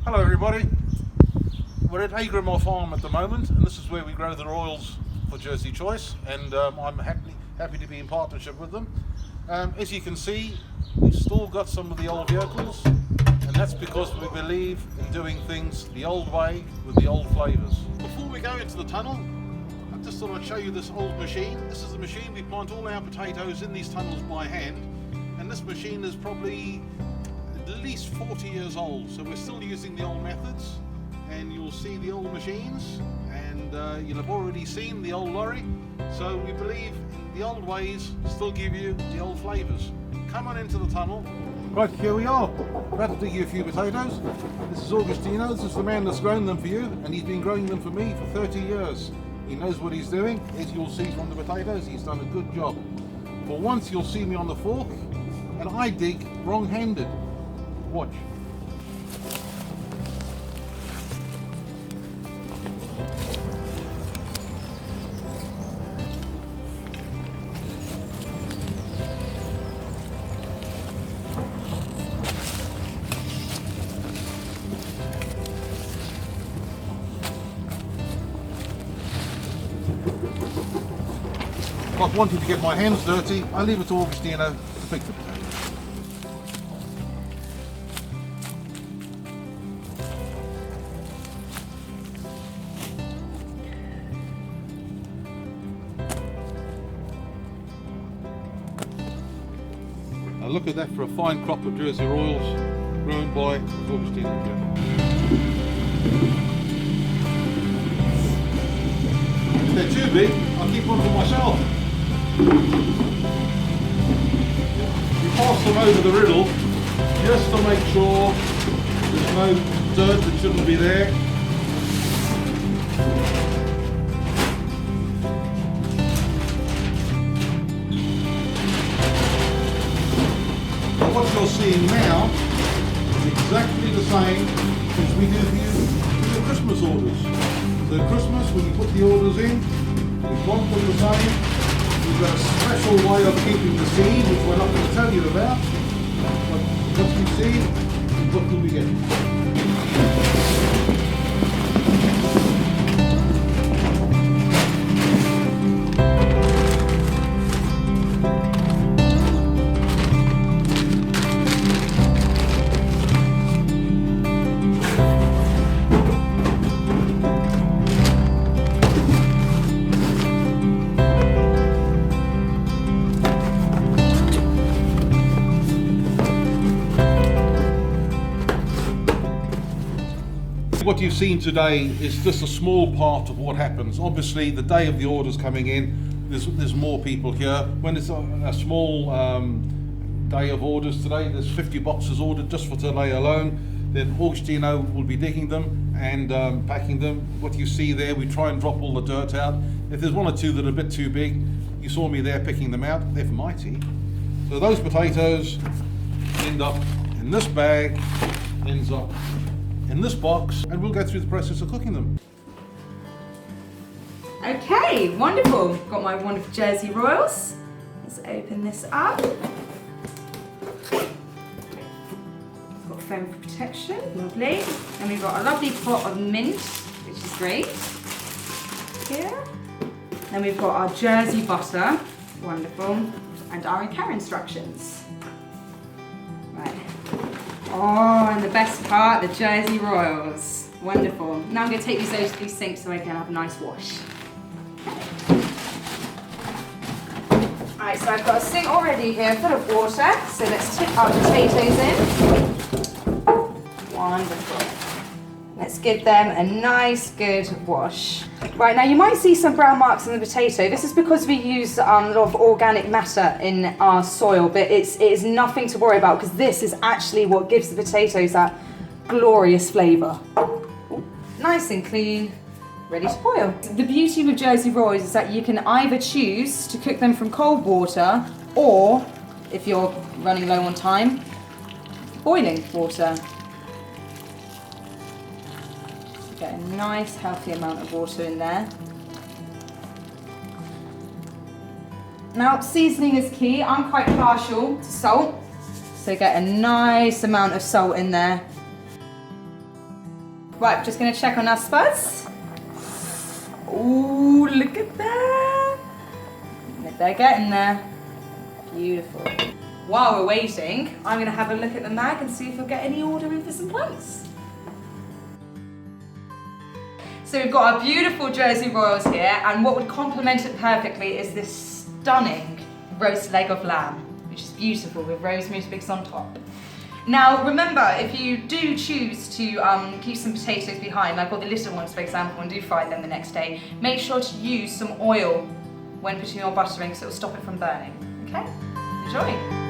Hello everybody, we're at Agriemont Farm at the moment, and this is where we grow the royals for Jersey Choice, and I'm happy to be in partnership with them. As you can see, we've still got some of the old vehicles, and that's because we believe in doing things the old way with the old flavours. Before we go into the tunnel, I just thought I'd show you this old machine. This is the machine we plant all our potatoes in these tunnels by hand, and this machine is probably at least 40 years old, so we're still using the old methods, and you'll see the old machines, and you'll have already seen the old lorry. So we believe in the old ways still give you the old flavours. Come on into the tunnel. Right, here we are, about to dig you a few potatoes. This is Augustino, this is the man that's grown them for you, and he's been growing them for me for 30 years. He knows what he's doing. As you'll see from the potatoes, he's done a good job. For once you'll see me on the fork, and I dig wrong-handed. Watch. Not wanting to get my hands dirty, I leave it to Augustino to pick the potatoes. Now look at that for a fine crop of Jersey Royals grown by Augustino here. If they're too big, I'll keep one for myself. You pass them over the riddle just to make sure there's no dirt that shouldn't be there. What you're seeing now is exactly the same as we do for you with your Christmas orders. So Christmas, when you put the orders in, we want them the same. We've got a special way of keeping the seed, which we're not going to tell you about. But what you see is what you'll be getting. What you've seen today is just a small part of what happens. Obviously, the day of the orders coming in, there's more people here. When it's a small day of orders today, there's 50 boxes ordered just for today alone. Then Augustino will be digging them and packing them. What you see there, we try and drop all the dirt out. If there's one or two that are a bit too big, you saw me there picking them out. They're for my tea. So those potatoes end up in this bag, ends up in this box, and we'll go through the process of cooking them. Okay, wonderful. Got my wonderful Jersey Royals. Let's open this up. Got foam for protection, lovely. And we've got a lovely pot of mint, which is great. Here. Then we've got our Jersey butter, wonderful, and our care instructions. Right. Oh, and the best part, the Jersey Royals. Wonderful. Now I'm going to take these over to these sinks so I can have a nice wash. Alright, so I've got a sink already here full of water, so let's tip our potatoes in. Wonderful. Let's give them a nice, good wash. Right, now you might see some brown marks on the potato. This is because we use a lot of organic matter in our soil, but it is nothing to worry about because this is actually what gives the potatoes that glorious flavour. Nice and clean, ready to boil. The beauty with Jersey Royals is that you can either choose to cook them from cold water or, if you're running low on time, boiling water. Get a nice healthy amount of water in there. Now seasoning is key. I'm quite partial to salt, so get a nice amount of salt in there. Right, just gonna check on our spuds. Ooh, look at that. They're getting there. Beautiful. While we're waiting, I'm gonna have a look at the mag and see if we'll get any order in for some plants. So we've got our beautiful Jersey Royals here, and what would complement it perfectly is this stunning roast leg of lamb, which is beautiful with rosemary twigs on top. Now remember, if you do choose to keep some potatoes behind, like all the little ones for example, and do fry them the next day, make sure to use some oil when putting your butter in, because it will stop it from burning. Okay? Enjoy!